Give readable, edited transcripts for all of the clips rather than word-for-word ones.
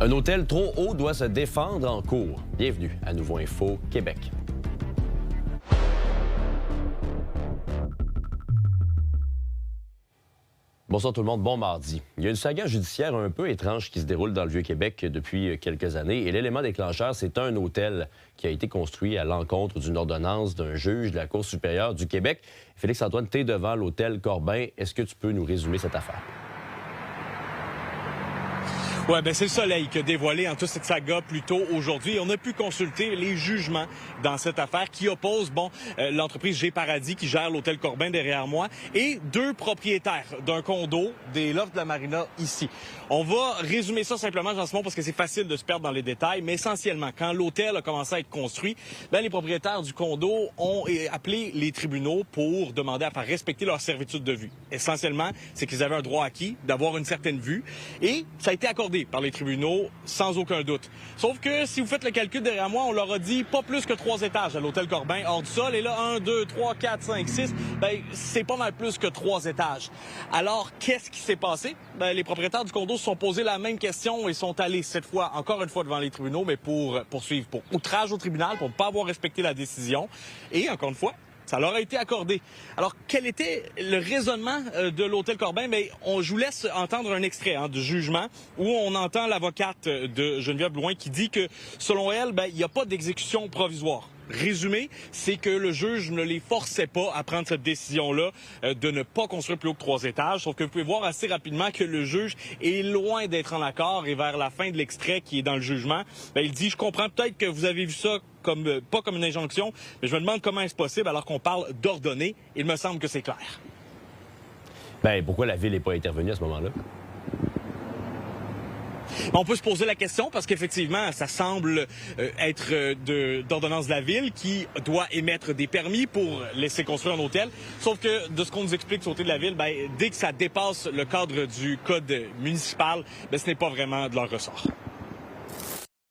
Un hôtel trop haut doit se défendre en cours. Bienvenue à Nouveau Info Québec. Bonsoir tout le monde, bon mardi. Il y a une saga judiciaire un peu étrange qui se déroule dans le Vieux-Québec depuis quelques années et l'élément déclencheur, c'est un hôtel qui a été construit à l'encontre d'une ordonnance d'un juge de la Cour supérieure du Québec. Félix-Antoine, t'es devant l'hôtel Corbin. Est-ce que tu peux nous résumer cette affaire? Oui, bien, c'est le Soleil qui a dévoilé en toute cette saga plus tôt aujourd'hui. On a pu consulter les jugements dans cette affaire qui oppose, l'entreprise G-Paradis qui gère l'hôtel Corbin derrière moi et deux propriétaires d'un condo des Lofts de la Marina ici. On va résumer ça simplement, Jean-Simon, parce que c'est facile de se perdre dans les détails, mais essentiellement, quand l'hôtel a commencé à être construit, les propriétaires du condo ont appelé les tribunaux pour demander à faire respecter leur servitude de vue. Essentiellement, c'est qu'ils avaient un droit acquis d'avoir une certaine vue et ça a été accordé par les tribunaux sans aucun doute. Sauf que si vous faites le calcul derrière moi, on leur a dit pas plus que 3 étages à l'hôtel Corbin hors du sol. Et là, 1, 2, 3, 4, 5, 6, c'est pas mal plus que 3 étages. Alors, qu'est-ce qui s'est passé? Les propriétaires du condo se sont posé la même question et sont allés cette fois, encore une fois, devant les tribunaux, mais pour poursuivre pour outrage au tribunal, pour ne pas avoir respecté la décision. Et encore une fois, ça leur a été accordé. Alors, quel était le raisonnement de l'hôtel Corbin? Je vous laisse entendre un extrait du jugement où on entend l'avocate de Geneviève Blouin qui dit que, selon elle, il n'y a pas d'exécution provisoire. Résumé, c'est que le juge ne les forçait pas à prendre cette décision-là de ne pas construire plus haut que 3 étages. Sauf que vous pouvez voir assez rapidement que le juge est loin d'être en accord et vers la fin de l'extrait qui est dans le jugement, il dit « Je comprends peut-être que vous avez vu ça comme pas comme une injonction, mais je me demande comment est-ce possible alors qu'on parle d'ordonner. Il me semble que c'est clair. » Pourquoi la Ville n'est pas intervenue à ce moment-là? On peut se poser la question parce qu'effectivement, ça semble être d'ordonnance de la Ville qui doit émettre des permis pour laisser construire un hôtel. Sauf que de ce qu'on nous explique sur le côté de la Ville, dès que ça dépasse le cadre du code municipal, ce n'est pas vraiment de leur ressort.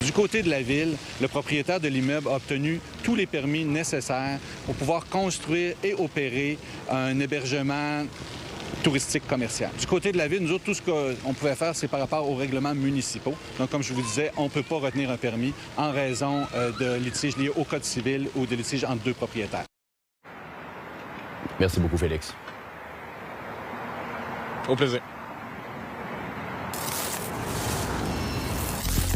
Du côté de la Ville, le propriétaire de l'immeuble a obtenu tous les permis nécessaires pour pouvoir construire et opérer un hébergement touristique commercial. Du côté de la Ville, nous autres, tout ce qu'on pouvait faire, c'est par rapport aux règlements municipaux. Donc, comme je vous disais, on ne peut pas retenir un permis en raison de litiges liés au Code civil ou de litiges entre deux propriétaires. Merci beaucoup, Félix. Au plaisir.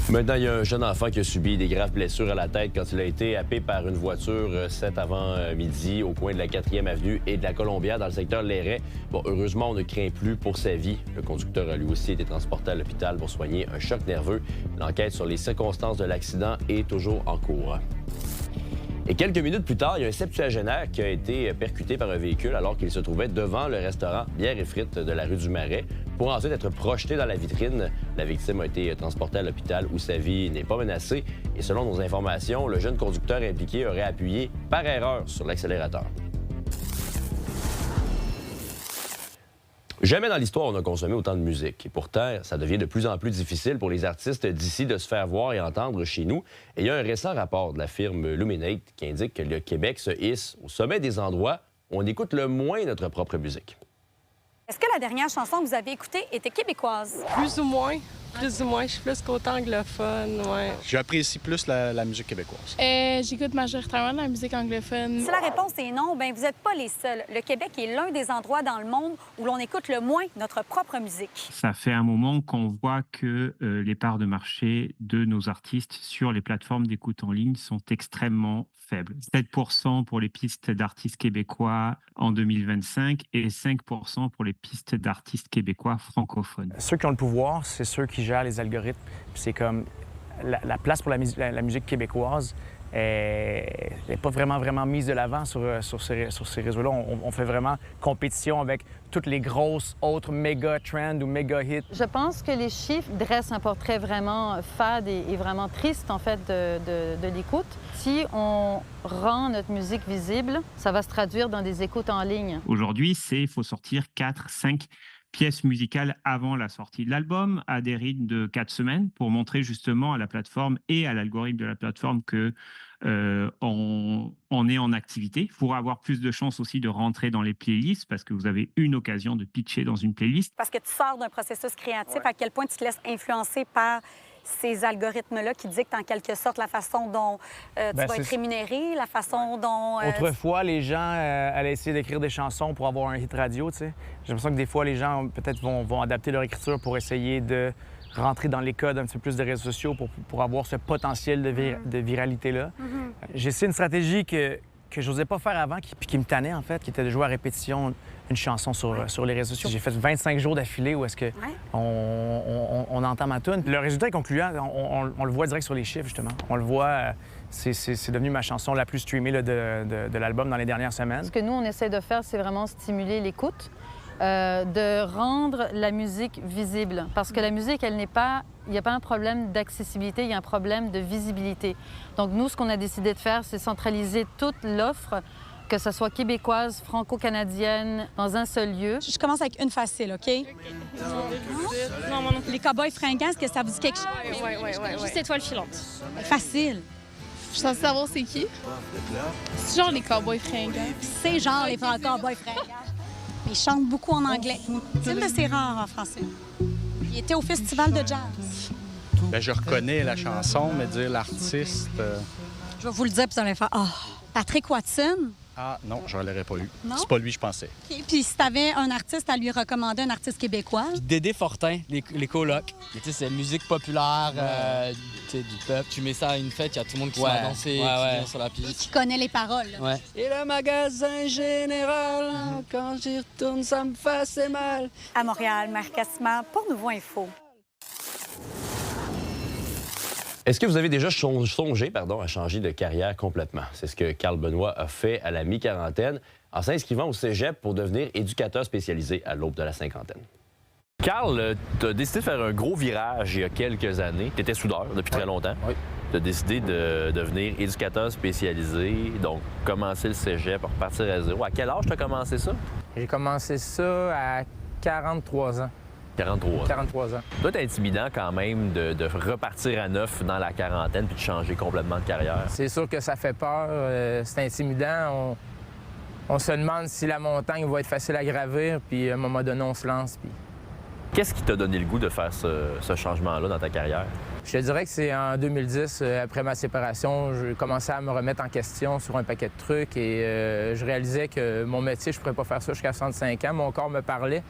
Maintenant, il y a un jeune enfant qui a subi des graves blessures à la tête quand il a été happé par une voiture cet avant-midi au coin de la 4e avenue et de la Colombière dans le secteur Lairet. Heureusement, on ne craint plus pour sa vie. Le conducteur a lui aussi été transporté à l'hôpital pour soigner un choc nerveux. L'enquête sur les circonstances de l'accident est toujours en cours. Et quelques minutes plus tard, il y a un septuagénaire qui a été percuté par un véhicule alors qu'il se trouvait devant le restaurant Bière et Frites de la rue du Marais pour ensuite être projeté dans la vitrine. La victime a été transportée à l'hôpital où sa vie n'est pas menacée. Et selon nos informations, le jeune conducteur impliqué aurait appuyé par erreur sur l'accélérateur. Jamais dans l'histoire on a consommé autant de musique. Et pourtant, ça devient de plus en plus difficile pour les artistes d'ici de se faire voir et entendre chez nous. Et il y a un récent rapport de la firme Luminate qui indique que le Québec se hisse au sommet des endroits où on écoute le moins notre propre musique. Est-ce que la dernière chanson que vous avez écoutée était québécoise? Plus ou moins. Plus ou moins. Je suis plus côté anglophone, ouais. J'apprécie plus la musique québécoise. J'écoute majoritairement de la musique anglophone. Si la réponse est non, vous n'êtes pas les seuls. Le Québec est l'un des endroits dans le monde où l'on écoute le moins notre propre musique. Ça fait un moment qu'on voit que les parts de marché de nos artistes sur les plateformes d'écoute en ligne sont extrêmement faibles. 7% pour les pistes d'artistes québécois en 2025 et 5% pour les pistes d'artistes québécois francophones. Ceux qui ont le pouvoir, c'est ceux qui gèrent les algorithmes. C'est comme la place pour la musique québécoise n'est pas vraiment mise de l'avant sur ces réseaux-là. On fait vraiment compétition avec toutes les grosses autres méga trends ou méga hits. Je pense que les chiffres dressent un portrait vraiment fade et vraiment triste, en fait, de l'écoute. Si on rend notre musique visible, ça va se traduire dans des écoutes en ligne. Aujourd'hui, il faut sortir 4, 5 pièces musicales avant la sortie de l'album à des rythmes de 4 semaines pour montrer justement à la plateforme et à l'algorithme de la plateforme que on est en activité pour avoir plus de chances aussi de rentrer dans les playlists parce que vous avez une occasion de pitcher dans une playlist. Parce que tu sors d'un processus créatif, à quel point tu te laisses influencer par ces algorithmes-là qui dictent en quelque sorte la façon dont tu vas être rémunéré, la façon dont... Autrefois, les gens allaient essayer d'écrire des chansons pour avoir un hit radio, tu sais. J'ai l'impression que des fois, les gens peut-être vont adapter leur écriture pour essayer de rentrer dans les codes un petit peu plus des réseaux sociaux pour avoir ce potentiel de viralité-là. J'ai essayé une stratégie que je n'osais pas faire avant, puis qui me tannait, en fait, qui était de jouer à répétition une chanson sur les réseaux sociaux. J'ai fait 25 jours d'affilée où est-ce que on entend ma tune. Le résultat est concluant. On le voit direct sur les chiffres, justement. On le voit, c'est devenu ma chanson la plus streamée là, de l'album dans les dernières semaines. Ce que nous, on essaie de faire, c'est vraiment stimuler l'écoute, de rendre la musique visible. Parce que la musique, il n'y a pas un problème d'accessibilité, il y a un problème de visibilité. Donc nous, ce qu'on a décidé de faire, c'est centraliser toute l'offre, que ce soit québécoise, franco-canadienne, dans un seul lieu. Je commence avec une facile, OK? Les cow-boys fringants, est-ce que ça vous dit quelque chose? Oui. Juste étoile filante. Facile. Je suis censée savoir c'est qui? C'est genre les cow-boys fringants. C'est genre les cow-boys fringants. Ils chantent beaucoup en anglais. C'est une de ces rares en français. Il était au festival de jazz. Bien, je reconnais la chanson, mais dire l'artiste... Je vais vous le dire, puis vous allez faire « Ah! Patrick Watson? » Ah non, je ne l'aurais pas eu. Non? C'est pas lui, je pensais. Okay. Puis si tu avais un artiste à lui recommander, un artiste québécois? Dédé Fortin, les colocs. Tu sais, c'est musique populaire, du peuple. Tu mets ça à une fête, il y a tout le monde qui se met à danser, qui vient sur la piste. Et qui connaît les paroles. Ouais. Et le magasin général, quand j'y retourne, ça me fait assez mal. À Montréal, Marie Cassima pour Nouveau Info. Est-ce que vous avez déjà songé à changer de carrière complètement? C'est ce que Carl Benoit a fait à la mi-quarantaine en s'inscrivant au cégep pour devenir éducateur spécialisé à l'aube de la cinquantaine. Carl, tu as décidé de faire un gros virage il y a quelques années. Tu étais soudeur depuis très longtemps. Oui. Tu as décidé de devenir éducateur spécialisé, donc commencer le cégep, repartir à zéro. À quel âge tu as commencé ça? J'ai commencé ça à 43 ans. 43 ans. Toi, t'es intimidant quand même de repartir à neuf dans la quarantaine puis de changer complètement de carrière. C'est sûr que ça fait peur, c'est intimidant. On se demande si la montagne va être facile à gravir, puis à un moment donné, on se lance. Puis... Qu'est-ce qui t'a donné le goût de faire ce changement-là dans ta carrière? Je te dirais que c'est en 2010, après ma séparation, je commençais à me remettre en question sur un paquet de trucs et je réalisais que mon métier, je ne pourrais pas faire ça jusqu'à 65 ans. Mon corps me parlait.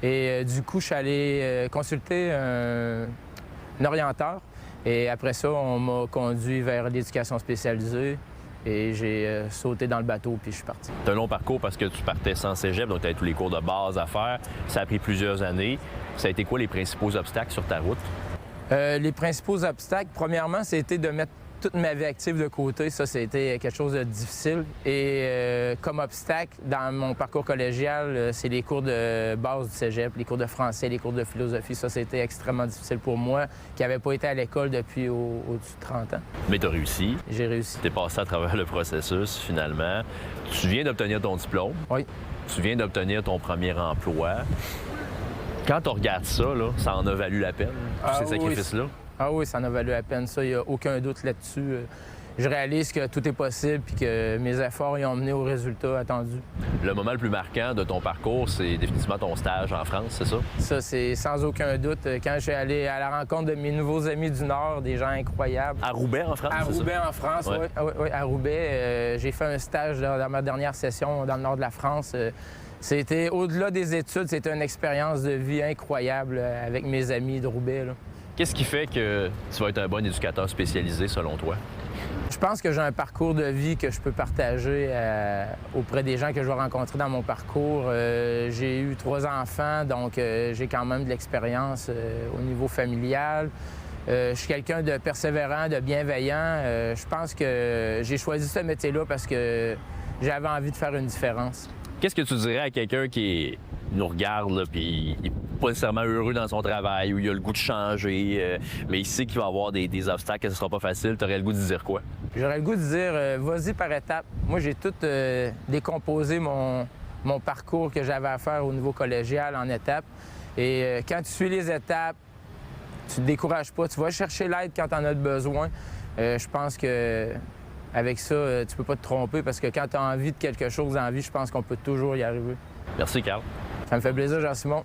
Et du coup, je suis allé consulter un orienteur. Et après ça, on m'a conduit vers l'éducation spécialisée. Et j'ai sauté dans le bateau, puis je suis parti. C'est un long parcours parce que tu partais sans cégep, donc tu avais tous les cours de base à faire. Ça a pris plusieurs années. Ça a été quoi les principaux obstacles sur ta route? Les principaux obstacles, premièrement, c'était de mettre toute ma vie active de côté. Ça, c'était quelque chose de difficile. Et comme obstacle, dans mon parcours collégial, c'est les cours de base du cégep, les cours de français, les cours de philosophie. Ça, c'était extrêmement difficile pour moi, qui n'avais pas été à l'école depuis au-dessus de 30 ans. Mais tu as réussi. J'ai réussi. Tu es passé à travers le processus, finalement. Tu viens d'obtenir ton diplôme. Oui. Tu viens d'obtenir ton premier emploi. Quand tu regardes ça, là, ça en a valu la peine, tous ces sacrifices-là? Ah oui, ça en a valu la peine, ça, il n'y a aucun doute là-dessus. Je réalise que tout est possible et que mes efforts y ont mené au résultat attendu. Le moment le plus marquant de ton parcours, c'est définitivement ton stage en France, c'est ça? Ça, c'est sans aucun doute. Quand je suis allé à la rencontre de mes nouveaux amis du Nord, des gens incroyables. À Roubaix, en France, À Roubaix, en France, oui. Oui, à Roubaix. J'ai fait un stage dans ma dernière session dans le nord de la France. C'était, au-delà des études, c'était une expérience de vie incroyable avec mes amis de Roubaix, là. Qu'est-ce qui fait que tu vas être un bon éducateur spécialisé, selon toi? Je pense que j'ai un parcours de vie que je peux partager auprès des gens que je vais rencontrer dans mon parcours. J'ai eu 3 enfants, donc j'ai quand même de l'expérience au niveau familial. Je suis quelqu'un de persévérant, de bienveillant. Je pense que j'ai choisi ce métier-là parce que j'avais envie de faire une différence. Qu'est-ce que tu dirais à quelqu'un qui nous regarde, là, puis il n'est pas nécessairement heureux dans son travail, ou il a le goût de changer, mais il sait qu'il va avoir des obstacles, que ce ne sera pas facile? Tu aurais le goût de dire quoi? J'aurais le goût de dire, vas-y par étapes. Moi, j'ai tout décomposé mon parcours que j'avais à faire au niveau collégial en étapes. Et quand tu suis les étapes, tu ne te décourages pas. Tu vas chercher l'aide quand tu en as besoin. Je pense que avec ça, tu peux pas te tromper parce que quand tu as envie de quelque chose dans la vie, je pense qu'on peut toujours y arriver. Merci, Carl. Ça me fait plaisir, Jean-Simon.